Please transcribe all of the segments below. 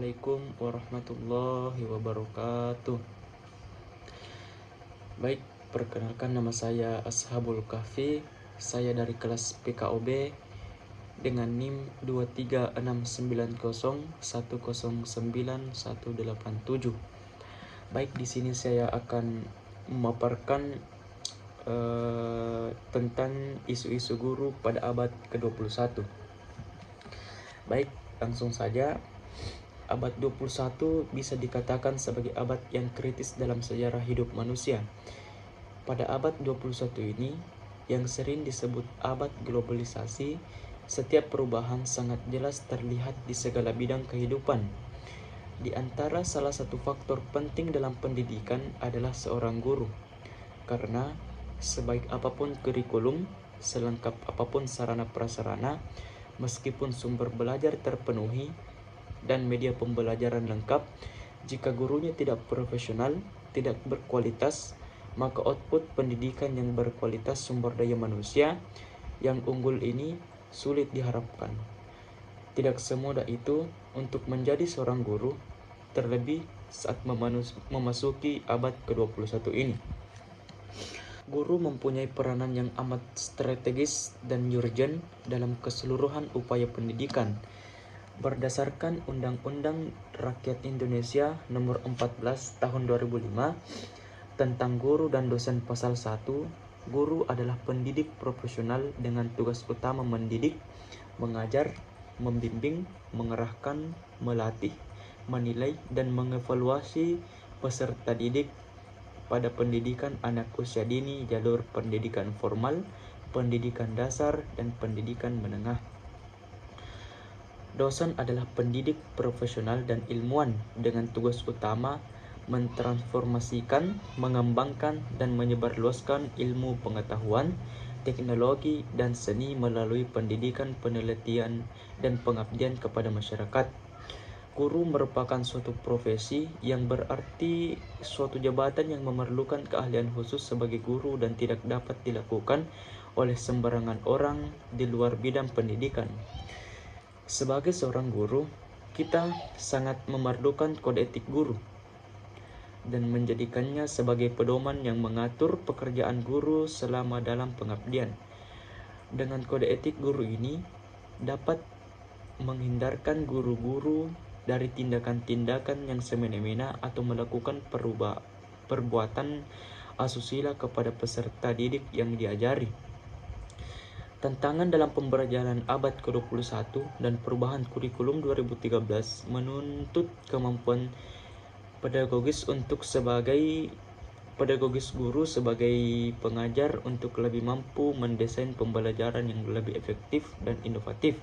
Assalamualaikum warahmatullahi wabarakatuh. Baik, perkenalkan nama saya Ashabul Kahfi. Saya dari kelas PKOB dengan NIM 23690109187. Baik, di sini saya akan memaparkan tentang isu-isu guru pada abad ke-21. Baik, langsung saja. Abad 21 bisa dikatakan sebagai abad yang kritis dalam sejarah hidup manusia. Pada abad 21 ini, yang sering disebut abad globalisasi, setiap perubahan sangat jelas terlihat di segala bidang kehidupan. Di antara salah satu faktor penting dalam pendidikan adalah seorang guru. Karena sebaik apapun kurikulum, selengkap apapun sarana prasarana, meskipun sumber belajar terpenuhi dan media pembelajaran lengkap, jika gurunya tidak profesional, tidak berkualitas, maka output pendidikan yang berkualitas sumber daya manusia yang unggul ini sulit diharapkan. Tidak semudah itu untuk menjadi seorang guru, terlebih saat memasuki abad ke-21 ini. Guru mempunyai peranan yang amat strategis dan urgent dalam keseluruhan upaya pendidikan. Berdasarkan Undang-Undang Rakyat Indonesia Nomor 14 Tahun 2005 tentang guru dan dosen pasal 1, guru adalah pendidik profesional dengan tugas utama mendidik, mengajar, membimbing, mengerahkan, melatih, menilai, dan mengevaluasi peserta didik pada pendidikan anak usia dini, jalur pendidikan formal, pendidikan dasar, dan pendidikan menengah. Dosen adalah pendidik profesional dan ilmuwan dengan tugas utama mentransformasikan, mengembangkan, dan menyebarluaskan ilmu pengetahuan, teknologi, dan seni melalui pendidikan, penelitian, dan pengabdian kepada masyarakat. Guru merupakan suatu profesi yang berarti suatu jabatan yang memerlukan keahlian khusus sebagai guru dan tidak dapat dilakukan oleh sembarangan orang di luar bidang pendidikan. Sebagai seorang guru, kita sangat memerlukan kode etik guru dan menjadikannya sebagai pedoman yang mengatur pekerjaan guru selama dalam pengabdian. Dengan kode etik guru ini dapat menghindarkan guru-guru dari tindakan-tindakan yang semena-mena atau melakukan perbuatan asusila kepada peserta didik yang diajari. Tantangan dalam pembelajaran abad ke-21 dan perubahan kurikulum 2013 menuntut kemampuan pedagogis guru sebagai pengajar untuk lebih mampu mendesain pembelajaran yang lebih efektif dan inovatif.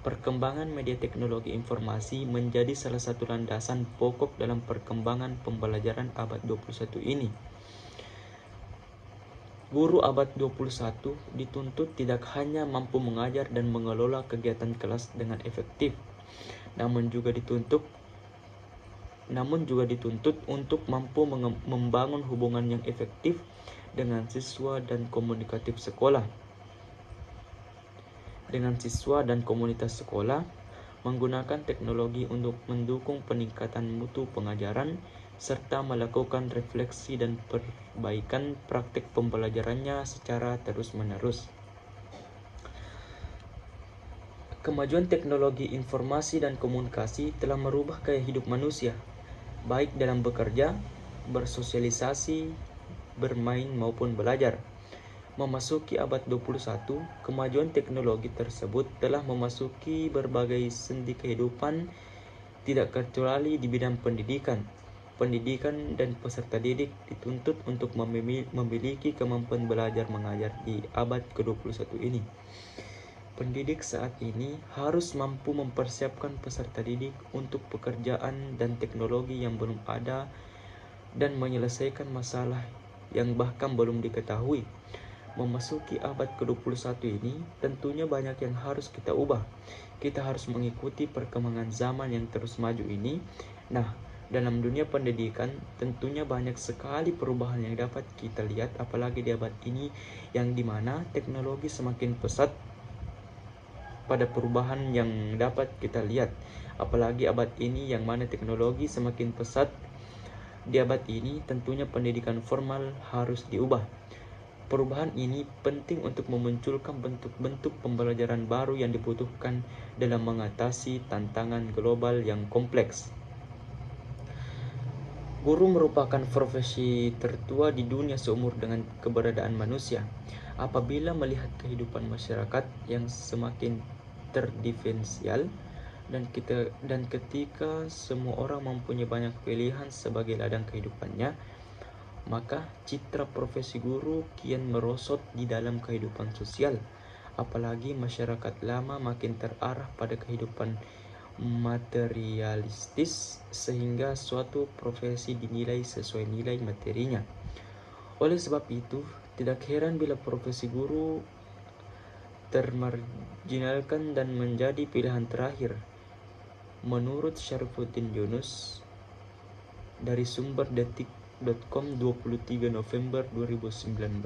Perkembangan media teknologi informasi menjadi salah satu landasan pokok dalam perkembangan pembelajaran abad 21 ini. Guru abad 21 dituntut tidak hanya mampu mengajar dan mengelola kegiatan kelas dengan efektif, namun juga dituntut untuk mampu membangun hubungan yang efektif dengan siswa dan komunitas sekolah, menggunakan teknologi untuk mendukung peningkatan mutu pengajaran, serta melakukan refleksi dan perbaikan praktik pembelajarannya secara terus-menerus. Kemajuan teknologi informasi dan komunikasi telah merubah gaya hidup manusia, baik dalam bekerja, bersosialisasi, bermain maupun belajar. Memasuki abad 21, kemajuan teknologi tersebut telah memasuki berbagai sendi kehidupan, tidak kecuali di bidang pendidikan. Pendidikan dan peserta didik dituntut untuk memiliki kemampuan belajar mengajar di abad ke-21 ini. Pendidik saat ini harus mampu mempersiapkan peserta didik untuk pekerjaan dan teknologi yang belum ada dan menyelesaikan masalah yang bahkan belum diketahui. Memasuki abad ke-21 ini, tentunya banyak yang harus kita ubah. Kita harus mengikuti perkembangan zaman yang terus maju ini. Nah, dalam dunia pendidikan, tentunya banyak sekali perubahan yang dapat kita lihat, apalagi di abad ini yang dimana teknologi semakin pesat. pada perubahan yang dapat kita lihat, apalagi abad ini yang mana teknologi semakin pesat. Di abad ini tentunya pendidikan formal harus diubah. Perubahan ini penting untuk memunculkan bentuk-bentuk pembelajaran baru yang dibutuhkan dalam mengatasi tantangan global yang kompleks. Guru merupakan profesi tertua di dunia seumur dengan keberadaan manusia. Apabila melihat kehidupan masyarakat yang semakin terdiferensial dan ketika semua orang mempunyai banyak pilihan sebagai ladang kehidupannya, maka citra profesi guru kian merosot di dalam kehidupan sosial. Apalagi masyarakat lama makin terarah pada kehidupan materialistis sehingga suatu profesi dinilai sesuai nilai materinya. Oleh sebab itu, tidak heran bila profesi guru termarginalkan dan menjadi pilihan terakhir. Menurut Syarifuddin Yunus dari sumber detik.com 23 November 2019,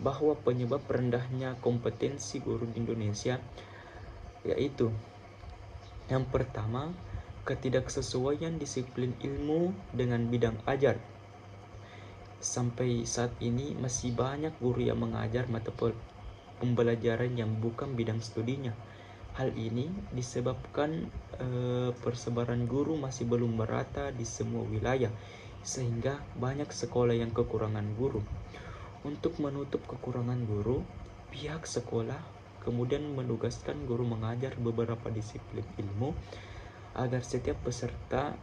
bahwa penyebab rendahnya kompetensi guru di Indonesia yaitu yang pertama, ketidaksesuaian disiplin ilmu dengan bidang ajar. Sampai saat ini masih banyak guru yang mengajar mata pembelajaran yang bukan bidang studinya. Hal ini disebabkan persebaran guru masih belum merata di semua wilayah, sehingga banyak sekolah yang kekurangan guru. Untuk menutup kekurangan guru, pihak sekolah kemudian menugaskan guru mengajar beberapa disiplin ilmu agar setiap peserta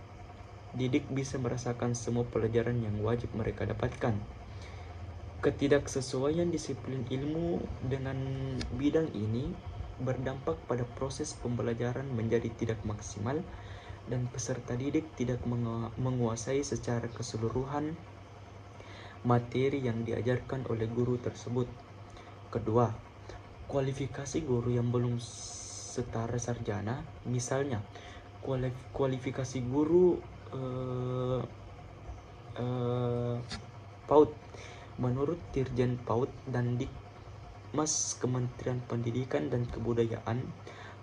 didik bisa merasakan semua pelajaran yang wajib mereka dapatkan. Ketidaksesuaian disiplin ilmu dengan bidang ini berdampak pada proses pembelajaran menjadi tidak maksimal dan peserta didik tidak menguasai secara keseluruhan materi yang diajarkan oleh guru tersebut. Kedua, kualifikasi guru yang belum setara sarjana, misalnya kualifikasi guru PAUD. Menurut Dirjen PAUD dan Dikmas Kementerian Pendidikan dan Kebudayaan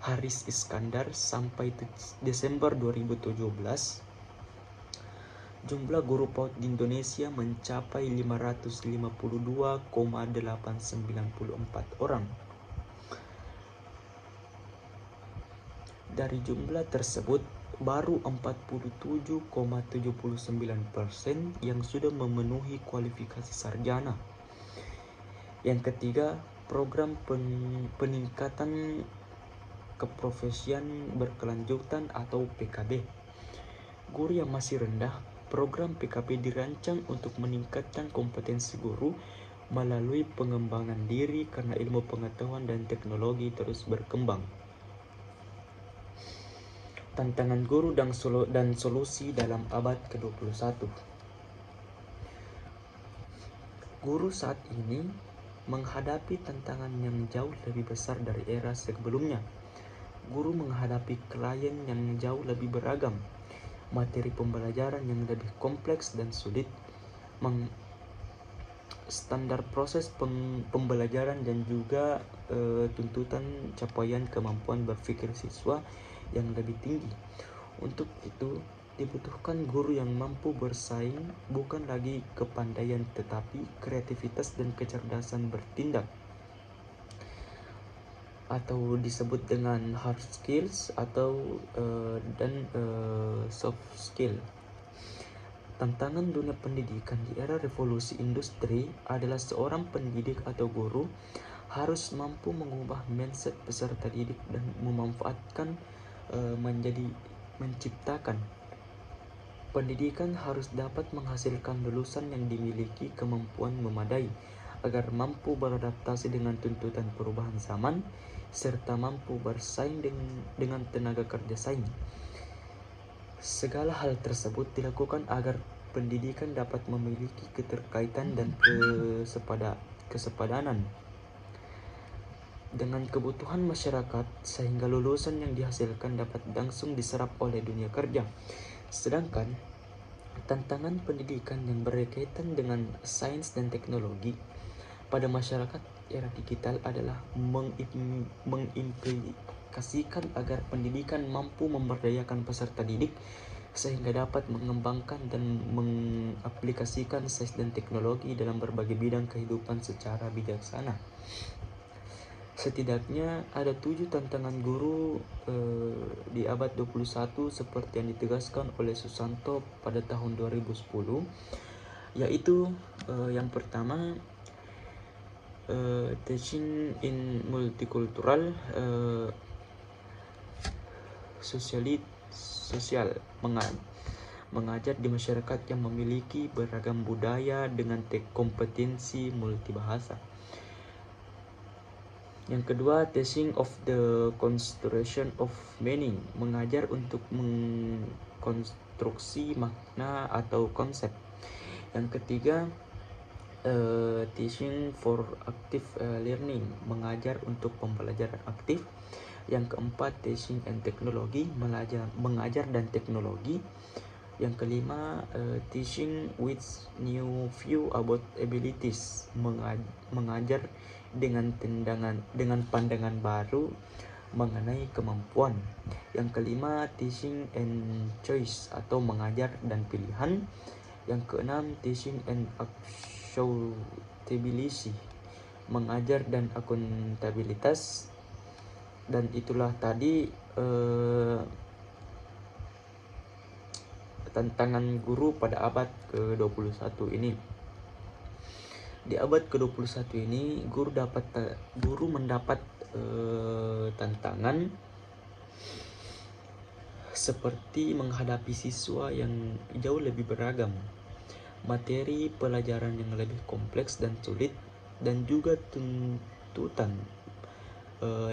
Haris Iskandar, sampai Desember 2017, jumlah guru PAUD di Indonesia mencapai 552,894 orang. Dari jumlah tersebut, baru 47,79% yang sudah memenuhi kualifikasi sarjana. Yang ketiga, program peningkatan keprofesian berkelanjutan atau PKB. Guru yang masih rendah, program PKB dirancang untuk meningkatkan kompetensi guru melalui pengembangan diri karena ilmu pengetahuan dan teknologi terus berkembang. Tantangan guru dan solusi dalam abad ke-21. Guru saat ini menghadapi tantangan yang jauh lebih besar dari era sebelumnya. Guru menghadapi klien yang jauh lebih beragam, materi pembelajaran yang lebih kompleks dan sulit, standar proses pembelajaran dan juga tuntutan capaian kemampuan berpikir siswa yang lebih tinggi. Untuk itu dibutuhkan guru yang mampu bersaing, bukan lagi kepandaian tetapi kreativitas dan kecerdasan bertindak, atau disebut dengan hard skills atau soft skill. Tantangan dunia pendidikan di era revolusi industri adalah seorang pendidik atau guru harus mampu mengubah mindset peserta didik dan menciptakan. Pendidikan harus dapat menghasilkan lulusan yang dimiliki kemampuan memadai agar mampu beradaptasi dengan tuntutan perubahan zaman serta mampu bersaing dengan tenaga kerja saing. Segala hal tersebut dilakukan agar pendidikan dapat memiliki keterkaitan dan kesepadanan dengan kebutuhan masyarakat sehingga lulusan yang dihasilkan dapat langsung diserap oleh dunia kerja. Sedangkan tantangan pendidikan yang berkaitan dengan sains dan teknologi pada masyarakat era digital adalah diaplikasikan agar pendidikan mampu memberdayakan peserta didik sehingga dapat mengembangkan dan mengaplikasikan sains dan teknologi dalam berbagai bidang kehidupan secara bijaksana. Setidaknya ada 7 tantangan guru di abad 21 seperti yang ditegaskan oleh Susanto pada tahun 2010, yaitu yang pertama, teaching in multicultural sosial, mengajar di masyarakat yang memiliki beragam budaya dengan kompetensi multibahasa. Yang kedua, teaching of the construction of meaning, mengajar untuk mengkonstruksi makna atau konsep. Yang ketiga, teaching for active learning, mengajar untuk pembelajaran aktif. Yang keempat, teaching and technology, mengajar dan teknologi. Yang kelima, teaching with new view about abilities, mengajar dengan pandangan baru mengenai kemampuan. Yang kelima, teaching and choice atau mengajar dan pilihan. Yang keenam, teaching and accountability, mengajar dan akuntabilitas. Dan itulah tadi tantangan guru pada abad ke-21 ini. Di abad ke-21 ini guru mendapat tantangan seperti menghadapi siswa yang jauh lebih beragam, materi pelajaran yang lebih kompleks dan sulit, dan juga tuntutan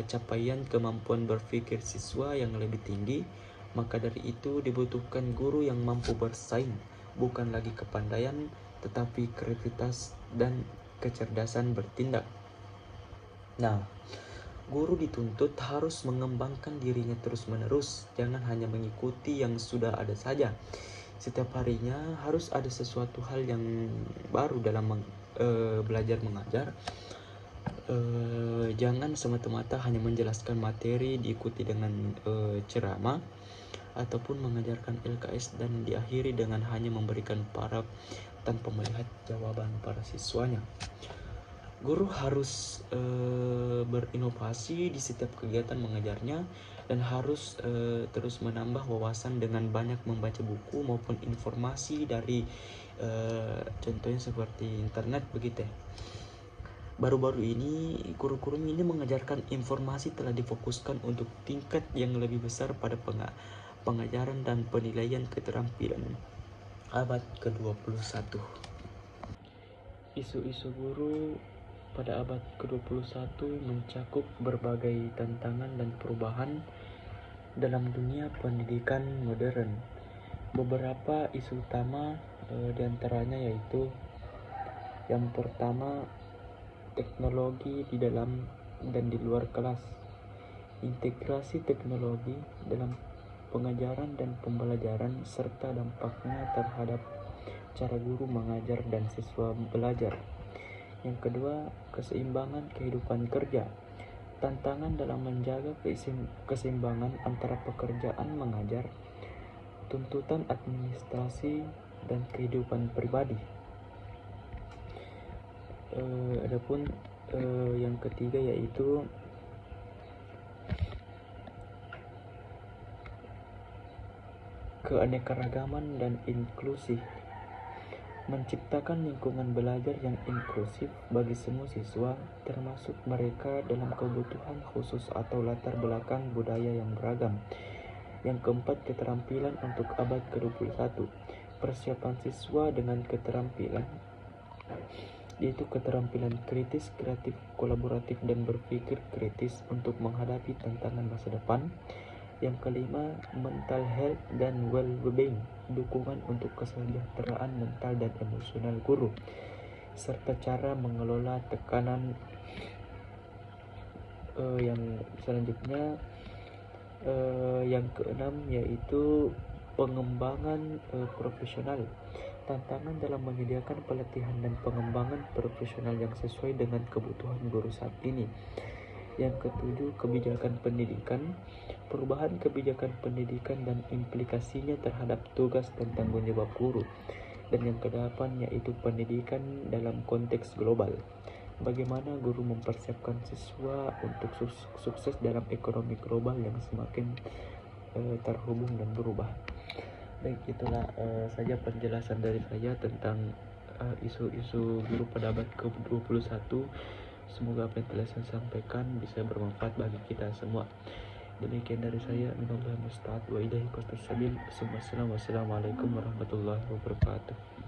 capaian kemampuan berpikir siswa yang lebih tinggi. Maka dari itu dibutuhkan guru yang mampu bersaing, bukan lagi kepandaian tetapi kreativitas dan kecerdasan bertindak. Nah, guru dituntut harus mengembangkan dirinya terus-menerus, jangan hanya mengikuti yang sudah ada saja. Setiap harinya harus ada sesuatu hal yang baru dalam belajar mengajar. Jangan semata-mata hanya menjelaskan materi diikuti dengan ceramah ataupun mengajarkan LKS dan diakhiri dengan hanya memberikan paraf tanpa melihat jawaban para siswanya. Guru harus berinovasi di setiap kegiatan mengajarnya dan harus terus menambah wawasan dengan banyak membaca buku maupun informasi dari contohnya seperti internet begitu ya. Baru-baru ini kurikulum ini mengajarkan informasi telah difokuskan untuk tingkat yang lebih besar pada pengajaran dan penilaian keterampilan abad ke-21. Isu-isu guru pada abad ke-21 mencakup berbagai tantangan dan perubahan dalam dunia pendidikan modern. Beberapa isu utama diantaranya yaitu yang pertama, teknologi di dalam dan di luar kelas. Integrasi teknologi dalam pengajaran dan pembelajaran serta dampaknya terhadap cara guru mengajar dan siswa belajar. Yang kedua, keseimbangan kehidupan kerja. Tantangan dalam menjaga keseimbangan antara pekerjaan mengajar, tuntutan administrasi, dan kehidupan pribadi. Adapun yang ketiga yaitu keanekaragaman dan inklusi. Menciptakan lingkungan belajar yang inklusif bagi semua siswa, termasuk mereka dalam kebutuhan khusus atau latar belakang budaya yang beragam. Yang keempat, keterampilan untuk abad ke-21. Persiapan siswa dengan keterampilan yaitu keterampilan kritis, kreatif, kolaboratif, dan berpikir kritis untuk menghadapi tantangan masa depan. Yang kelima, mental health dan well-being, dukungan untuk kesejahteraan mental dan emosional guru, serta cara mengelola tekanan. Yang selanjutnya, yang keenam yaitu pengembangan profesional. Tantangan dalam menyediakan pelatihan dan pengembangan profesional yang sesuai dengan kebutuhan guru saat ini. Yang ketujuh, kebijakan pendidikan. Perubahan kebijakan pendidikan dan implikasinya terhadap tugas dan tanggung jawab guru. Dan yang kedelapan yaitu pendidikan dalam konteks global. Bagaimana guru mempersiapkan siswa untuk sukses dalam ekonomi global yang semakin terhubung dan berubah. Baik, itulah saja penjelasan dari saya tentang isu-isu guru pada abad ke-21. Semoga apa yang telah saya sampaikan bisa bermanfaat bagi kita semua. Demikian dari saya, minallah musta'ad wa ilaihi qastas sabil. Wassalamualaikum warahmatullahi wabarakatuh.